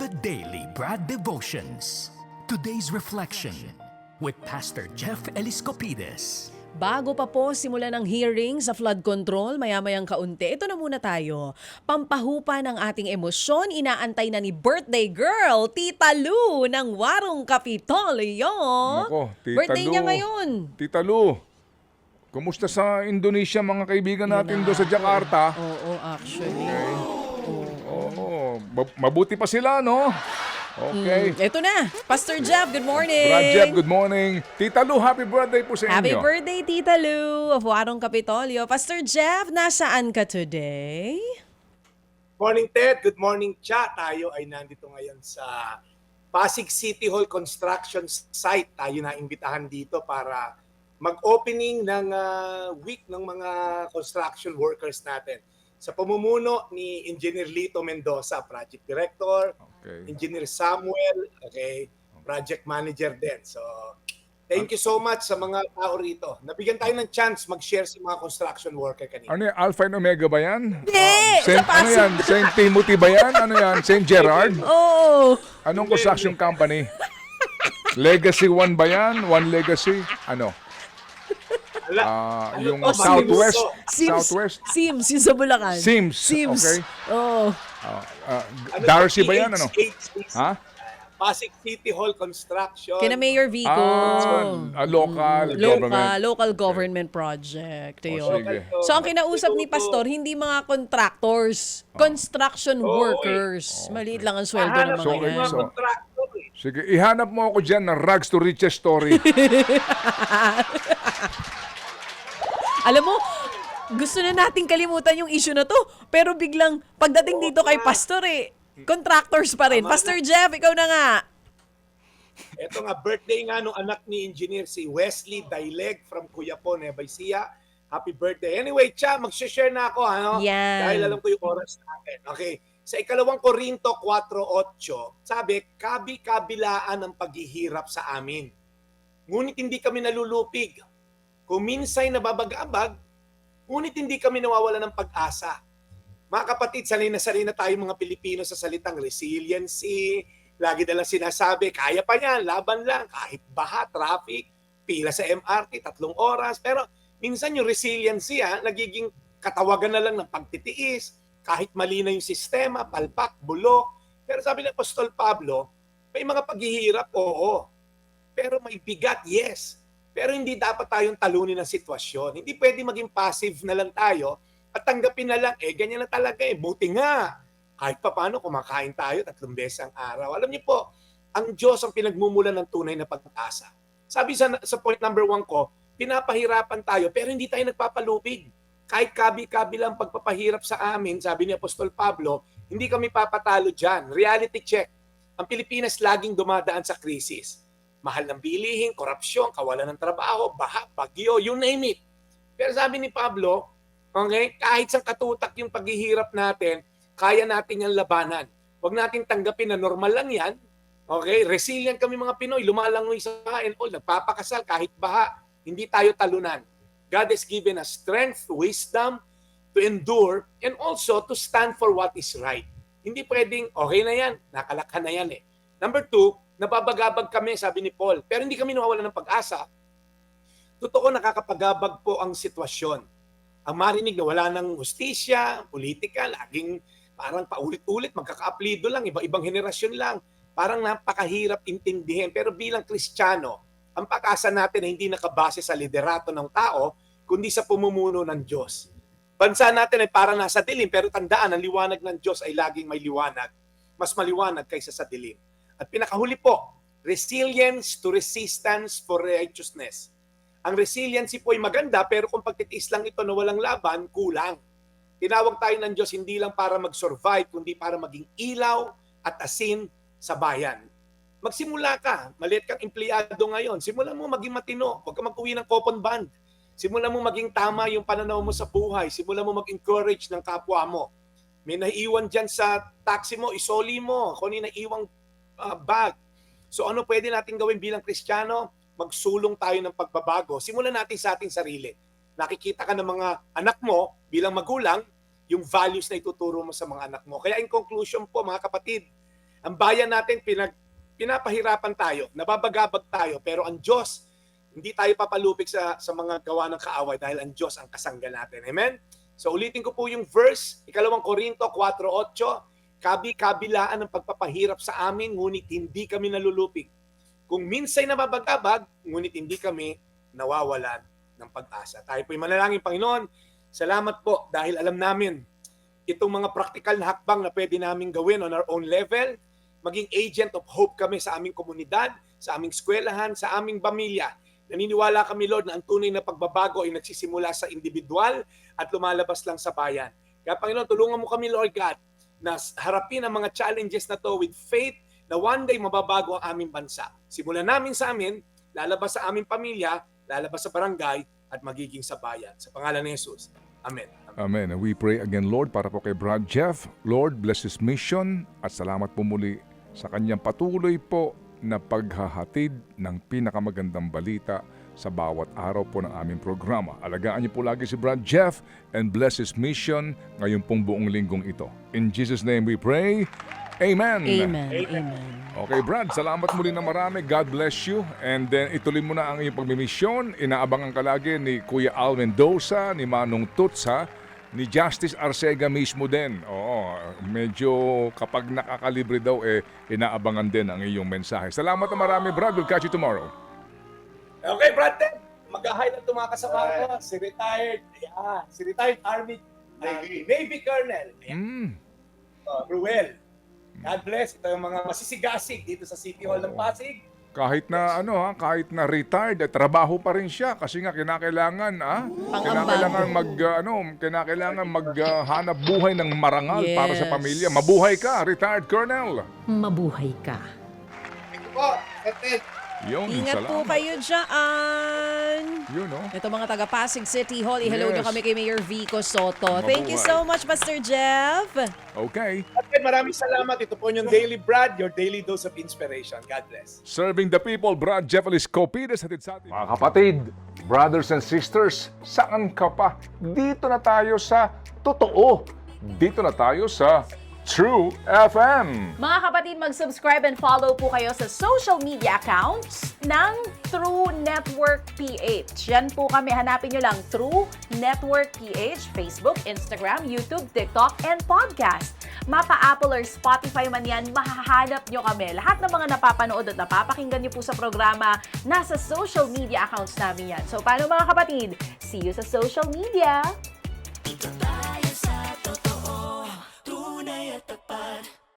The Daily Brad Devotions. Today's reflection with Pastor Jeff Eliscopides. Bago pa po simulan ng hearing sa flood control, maya-mayang kaunti, ito na muna tayo. Pampahupa ng ating emosyon, inaantay na ni birthday girl, Tita Lu ng Warong Kapitolyo. Nako, Tita Birthday Lu. niya ngayon. Tita Lu, kumusta sa Indonesia mga kaibigan natin doon sa Jakarta? Oo, actually. Oo, mabuti pa sila, no? Okay. Ito na, Pastor Jeff, good morning. Brad Jeff, good morning. Tita Lu, happy birthday po sa inyo. Happy birthday, Tita Lu of Warong Kapitolyo. Pastor Jeff, nasaan ka today? Morning, Ted. Good morning, Cha. Tayo ay nandito ngayon sa Pasig City Hall construction site. Tayo na imbitahan dito para mag-opening ng week ng mga construction workers natin. Sa pamumuno ni Engineer Lito Mendoza, Project Director, Okay. Engineer Samuel, okay, Project Manager din. So, thank you so much sa mga tao rito. Nabigyan tayo ng chance mag-share sa mga construction worker kanina. Ano yan? Alpha and Omega ba yan? Hindi! Saint, Sa ano yan? Saint Timothy ba yan? Ano yan? Saint Gerard? Oo. Anong construction company? Legacy One ba yan? One Legacy? Ano? Yung to, Southwest? Sims. Southwest? Sims, yung sa Bulacan. Sims. Sims. Okay. Oo. Darcy ba yan? Ano? Ha? Pasig City Hall Construction. Kina Mayor Vico. Local Government project. O, Yun. sige. So ang kinausap ni Pastor, hindi mga contractors, construction workers. Maliit lang ang sweldo ng mga So, yan. mga so- contractor eh. Sige, ihanap mo ako dyan ng rags to riches story. Alam mo, gusto na nating kalimutan yung issue na to, pero biglang pagdating dito kay Pastor contractors pa rin. Pastor Jeff, ikaw na nga. Ito nga, birthday nga nung anak ni engineer si Wesley Daileg from Cuyapo, Nueva Ecija. Happy birthday. Anyway, Cha, mag-share na ako. Ano? Yan. Dahil alam ko yung oras natin. Okay. Sa ikalawang Korinto 4.8, sabi, kabi-kabilaan ang paghihirap sa amin. Ngunit hindi kami nalulupig. Kung minsay nababag-abag, ngunit hindi kami nawawala ng pag-asa. Mga kapatid, sanay na tayo mga Pilipino sa salitang resiliency. Lagi na lang sinasabi, kaya pa yan, laban lang, kahit baha, traffic, pila sa MRT, 3 oras. Pero minsan yung resiliency, nagiging katawagan na lang ng pagtitiis, kahit mali na yung sistema, palpak, bulok. Pero sabi ng Apostol Pablo, may mga paghihirap, oo. Pero may bigat, yes. Pero hindi dapat tayong talunin ng sitwasyon. Hindi pwede maging passive na lang tayo at tanggapin na lang, ganyan na talaga buti nga. Kahit pa paano, kumakain tayo 3 beses ang araw. Alam niyo po, ang Diyos ang pinagmumulan ng tunay na pag-asa. Sabi sa point number 1 ko, pinapahirapan tayo pero hindi tayo nagpapalupig. Kahit kabi-kabi lang pagpapahirap sa amin, sabi ni Apostol Pablo, hindi kami papatalo dyan. Reality check. Ang Pilipinas laging dumadaan sa krisis. Mahal ng bilihin, korupsyon, kawalan ng trabaho, baha, bagyo, you name it. Pero sabi ni Pablo, okay, kahit sa katutak yung paghihirap natin, kaya natin yung labanan. Huwag natin tanggapin na normal lang yan. Okay, resilient kami mga Pinoy, lumalangoy sa and all, nagpapakasal kahit baha, hindi tayo talunan. God has given us strength, wisdom to endure, and also to stand for what is right. Hindi pwedeng, okay na yan, nakalakhan na yan Number 2, nababagabag kami, sabi ni Paul, pero hindi kami nawawalan ng pag-asa. Totoo, nakakapagabag po ang sitwasyon. Ang marinig na wala ng hustisya, politika, laging parang paulit-ulit, magkakaaplido lang, iba-ibang henerasyon lang. Parang napakahirap intindihin. Pero bilang Kristiyano, ang pag-asa natin ay hindi nakabase sa liderato ng tao, kundi sa pumumuno ng Diyos. Bansa natin ay parang nasa dilim, pero tandaan, ang liwanag ng Diyos ay laging may liwanag. Mas maliwanag kaysa sa dilim. At pinakahuli po, resilience to resistance for righteousness. Ang resiliency po ay maganda, pero kung pagtitiis lang ito na walang laban, kulang. Tinawag tayo ng Diyos hindi lang para mag-survive, kundi para maging ilaw at asin sa bayan. Magsimula ka, maliit kang empleyado ngayon, simulan mo maging matino, huwag ka mag-uwi ng coupon band. Simulan mo maging tama yung pananaw mo sa buhay, simulan mo mag-encourage ng kapwa mo. May naiiwan dyan sa taxi mo, isoli mo, kung ano yung naiiwang bag. So ano pwede natin gawin bilang Kristiyano? Magsulong tayo ng pagbabago. Simulan natin sa ating sarili. Nakikita ka ng mga anak mo bilang magulang, yung values na ituturo mo sa mga anak mo. Kaya in conclusion po mga kapatid, Ang bayan natin, pinapahirapan tayo, nababagabag tayo, pero ang Diyos, hindi tayo papalupig sa mga gawa ng kaaway dahil ang Diyos ang kasangga natin. Amen? So ulitin ko po yung verse, 2 Korinto 4:8, kabi-kabilaan ang pagpapahirap sa amin, ngunit hindi kami nalulupig. Kung minsay nababagabag, ngunit hindi kami nawawalan ng pag-asa. Tayo po'y manalangin, Panginoon. Salamat po dahil alam namin itong mga practical na hakbang na pwede namin gawin on our own level, maging agent of hope kami sa aming komunidad, sa aming eskwelahan, sa aming pamilya. Naniniwala kami, Lord, na ang tunay na pagbabago ay nagsisimula sa individual at lumalabas lang sa bayan. Kaya, Panginoon, tulungan mo kami, Lord God, na harapin ang mga challenges na to with faith na one day mababago ang aming bansa. Simulan namin sa amin, lalabas sa aming pamilya, lalabas sa barangay, at magiging sa bayan. Sa pangalan ni Jesus. Amen. Amen. And we pray again, Lord, para po kay Brad Jeff. Lord, bless his mission at salamat po muli sa kanyang patuloy po na paghahatid ng pinakamagandang balita sa bawat araw po ng aming programa. Alagaan niyo po lagi si Brad Jeff and bless his mission ngayon pong buong linggong ito. In Jesus' name we pray. Amen. Amen. Amen. Okay, Brad, salamat muli na marami. God bless you. And then ituloy mo na ang iyong pagmimisyon. Inaabangan ka lagi ni Kuya Al Mendoza, ni Manong Tutsa, ni Justice Arcega mismo din. Oo, medyo kapag nakakalibre daw, inaabangan din ang iyong mensahe. Salamat na marami, Brad. We'll catch you tomorrow. Okay, Brad Ted. Mag-hi na mga kasama ko. Si retired Army Navy Colonel. Ruel. God bless. Ito yung mga masisigasig dito sa City Hall ng Pasig. Kahit na kahit na retired, trabaho pa rin siya kasi nga kinakailangan kinakailangan maghanap buhay ng marangal para sa pamilya. Mabuhay ka, retired colonel. Mabuhay ka. Ito po, Ted. Ingat po kayo dyan. Ito mga taga Pasig City Hall. I-hello nyo kami kay Mayor Vico Soto. Thank you so much, Pastor Jeff. Okay. At maraming salamat. Ito po yung Daily Brad, your daily dose of inspiration. God bless. Serving the people, Brad Jeff Eliscopides. Mga kapatid, brothers and sisters, saan ka pa? Dito na tayo sa totoo. Dito na tayo sa True FM. Mga kapatid, mag-subscribe and follow po kayo sa social media accounts ng True Network PH. Yan po kami. Hanapin nyo lang True Network PH, Facebook, Instagram, YouTube, TikTok, and podcast. Mapa Apple or Spotify man yan, mahahanap nyo kami. Lahat ng mga napapanood at napapakinggan nyo po sa programa, nasa social media accounts namin yan. So, paano mga kapatid? See you sa social media!